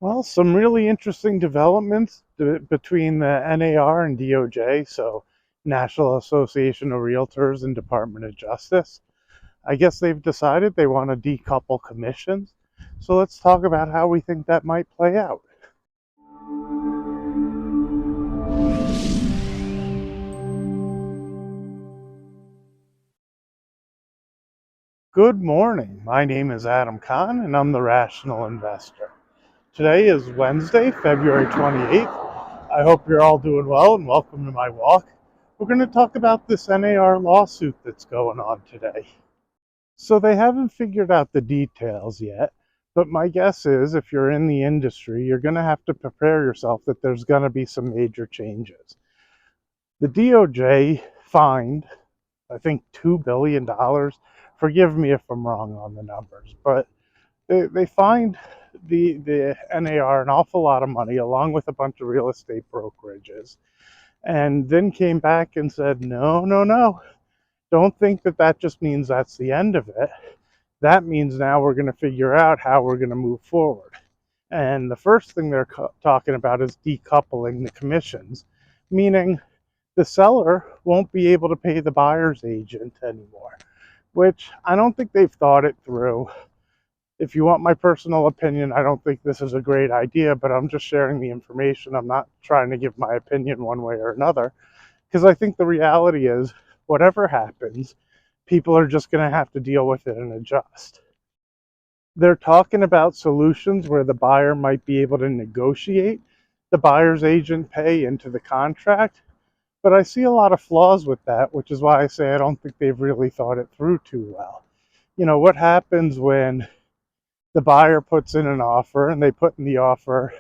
Well, some really interesting developments between the NAR and DOJ, so National Association of Realtors and Department of Justice. I guess they've decided they want to decouple commissions. So let's talk about how we think that might play out. Good morning. My name is Adam Kahn, and I'm the Rational Investor. Today is Wednesday, February 28th. I hope you're all doing well and welcome to my walk. We're going to talk about this NAR lawsuit that's going on today. So they haven't figured out the details yet, but my guess is if you're in the industry, you're going to have to prepare yourself that there's going to be some major changes. The DOJ fined, I think, $2 billion. Forgive me if I'm wrong on the numbers, but they fined the NAR an awful lot of money along with a bunch of real estate brokerages, and then came back and said, no, no, no. Don't think that that just means that's the end of it. That means now we're going to figure out how we're going to move forward. And the first thing they're talking about is decoupling the commissions, meaning the seller won't be able to pay the buyer's agent anymore, which I don't think they've thought it through. If you want my personal opinion, I don't think this is a great idea, but I'm just sharing the information. I'm not trying to give my opinion one way or another, because I think the reality is whatever happens, people are just going to have to deal with it and adjust. They're talking about solutions where the buyer might be able to negotiate the buyer's agent pay into the contract, but I see a lot of flaws with that, which is why I say I don't think they've really thought it through too well. What happens when the buyer puts in an offer and they put in the offer,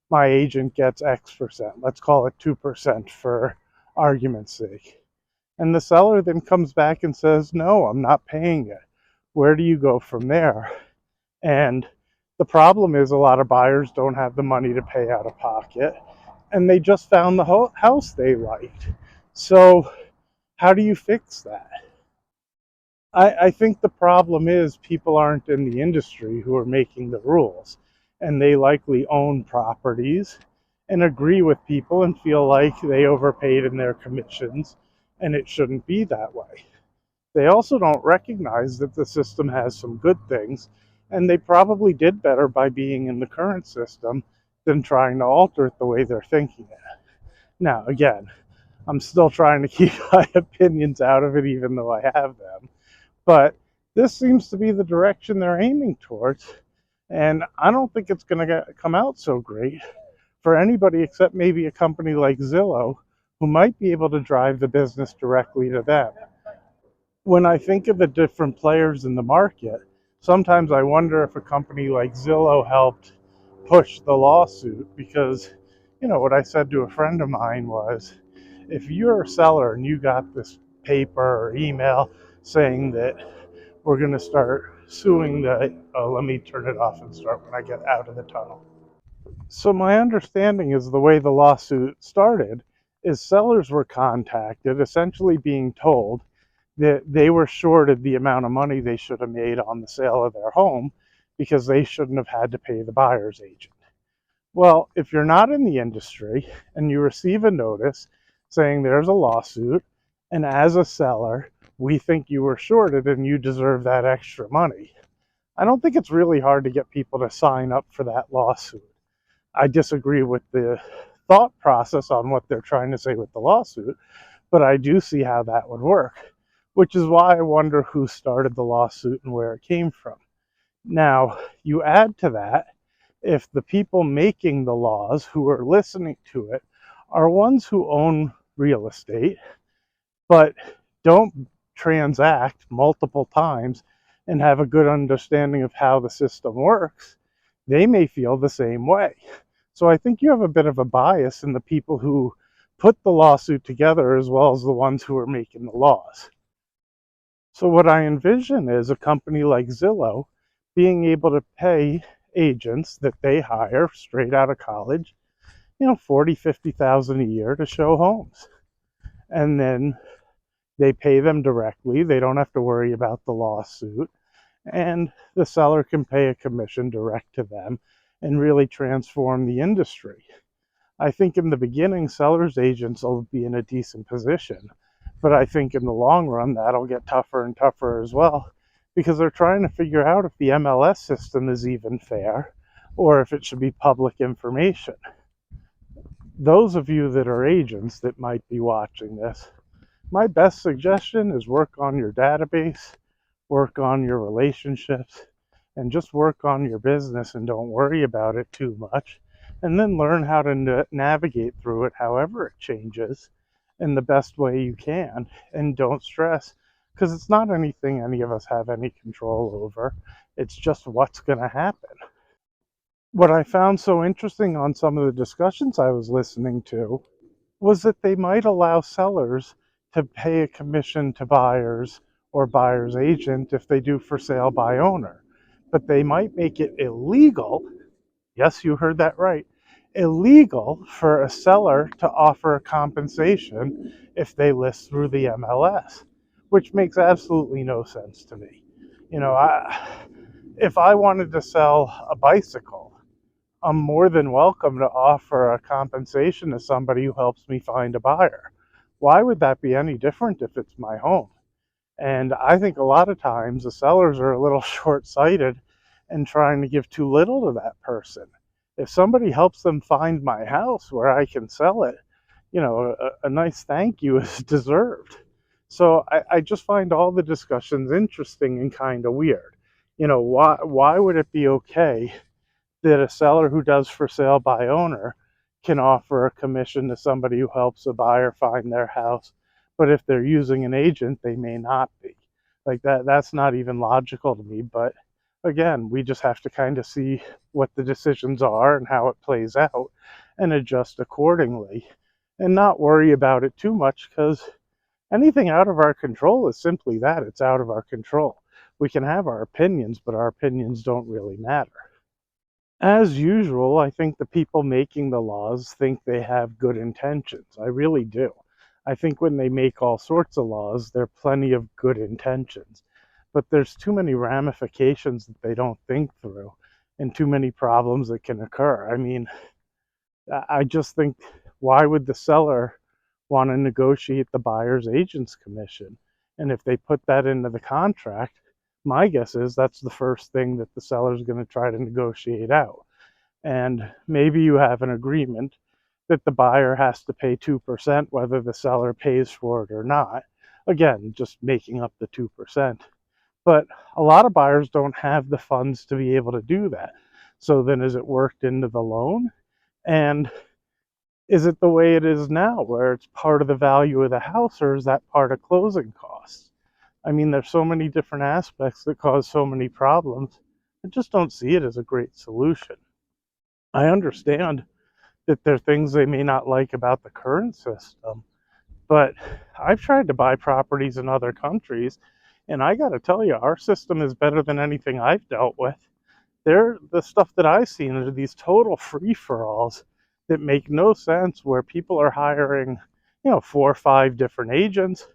my agent gets X%, let's call it 2% for argument's sake. And the seller then comes back and says, no, I'm not paying it. Where do you go from there? And the problem is a lot of buyers don't have the money to pay out of pocket, and they just found the house they liked. So how do you fix that? I think the problem is people aren't in the industry who are making the rules, and they likely own properties and agree with people and feel like they overpaid in their commissions, and it shouldn't be that way. They also don't recognize that the system has some good things, and they probably did better by being in the current system than trying to alter it the way they're thinking it. Now, again, I'm still trying to keep my opinions out of it, even though I have them. But this seems to be the direction they're aiming towards, and I don't think it's going to come out so great for anybody except maybe a company like Zillow, who might be able to drive the business directly to them. When I think of the different players in the market, sometimes I wonder if a company like Zillow helped push the lawsuit because, what I said to a friend of mine was, if you're a seller and you got this paper or email saying that we're going to start suing let me turn it off and start when I get out of the tunnel. So my understanding is the way the lawsuit started is sellers were contacted, essentially being told that they were shorted the amount of money they should have made on the sale of their home because they shouldn't have had to pay the buyer's agent. Well, if you're not in the industry and you receive a notice saying there's a lawsuit, and as a seller, we think you were shorted and you deserve that extra money, I don't think it's really hard to get people to sign up for that lawsuit. I disagree with the thought process on what they're trying to say with the lawsuit, but I do see how that would work, which is why I wonder who started the lawsuit and where it came from. Now, you add to that, if the people making the laws who are listening to it are ones who own real estate, but don't transact multiple times and have a good understanding of how the system works, they may feel the same way. So I think you have a bit of a bias in the people who put the lawsuit together as well as the ones who are making the laws. So what I envision is a company like Zillow being able to pay agents that they hire straight out of college, 40, 50,000 a year to show homes. And then they pay them directly. They don't have to worry about the lawsuit. And the seller can pay a commission direct to them. and really transform the industry. I think in the beginning, sellers agents will be in a decent position, but I think in the long run, that'll get tougher and tougher as well because they're trying to figure out if the MLS system is even fair or if it should be public information. Those of you that are agents that might be watching this, my best suggestion is work on your database, work on your relationships, and just work on your business and don't worry about it too much. And then learn how to navigate through it however it changes in the best way you can. And don't stress because it's not anything any of us have any control over. It's just what's going to happen. What I found so interesting on some of the discussions I was listening to was that they might allow sellers to pay a commission to buyers or buyer's agent if they do for sale by owner. But they might make it illegal, yes, you heard that right, illegal for a seller to offer a compensation if they list through the MLS, which makes absolutely no sense to me. You know, if I wanted to sell a bicycle, I'm more than welcome to offer a compensation to somebody who helps me find a buyer. Why would that be any different if it's my home? And I think a lot of times the sellers are a little short sighted and trying to give too little to that person. If somebody helps them find my house where I can sell it, a nice thank you is deserved. So I just find all the discussions interesting and kind of weird. Why would it be okay that a seller who does for sale by owner can offer a commission to somebody who helps a buyer find their house, but if they're using an agent, they may not be? Like that's not even logical to me. But again, we just have to kind of see what the decisions are and how it plays out and adjust accordingly and not worry about it too much because anything out of our control is simply that, it's out of our control. We can have our opinions, but our opinions don't really matter. As usual, I think the people making the laws think they have good intentions. I really do. I think when they make all sorts of laws, there are plenty of good intentions. But there's too many ramifications that they don't think through and too many problems that can occur. I mean, I just think, why would the seller want to negotiate the buyer's agent's commission? And if they put that into the contract, my guess is that's the first thing that the seller's going to try to negotiate out. And maybe you have an agreement that the buyer has to pay 2% whether the seller pays for it or not. Again, just making up the 2%. But a lot of buyers don't have the funds to be able to do that. So then is it worked into the loan? And is it the way it is now, where it's part of the value of the house, or is that part of closing costs? I mean, there's so many different aspects that cause so many problems. I just don't see it as a great solution. I understand that there are things they may not like about the current system, but I've tried to buy properties in other countries, and I got to tell you, our system is better than anything I've dealt with. The stuff that I've seen are these total free-for-alls that make no sense, where people are hiring, 4 or 5 different agents.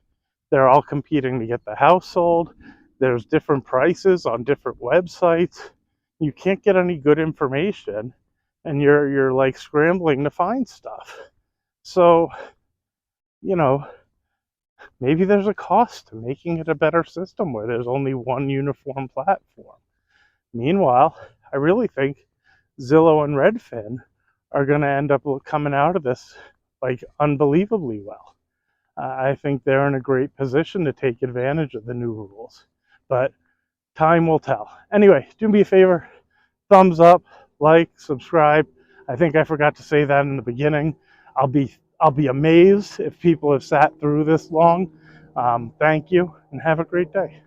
They're all competing to get the house sold. There's different prices on different websites. You can't get any good information, and you're like scrambling to find stuff. So, you know, maybe there's a cost to making it a better system where there's only one uniform platform. Meanwhile, I really think Zillow and Redfin are going to end up coming out of this like unbelievably well. I think they're in a great position to take advantage of the new rules, but time will tell. Anyway, do me a favor, thumbs up, like, subscribe. I think I forgot to say that in the beginning. I'll be amazed if people have sat through this long. Thank you and have a great day.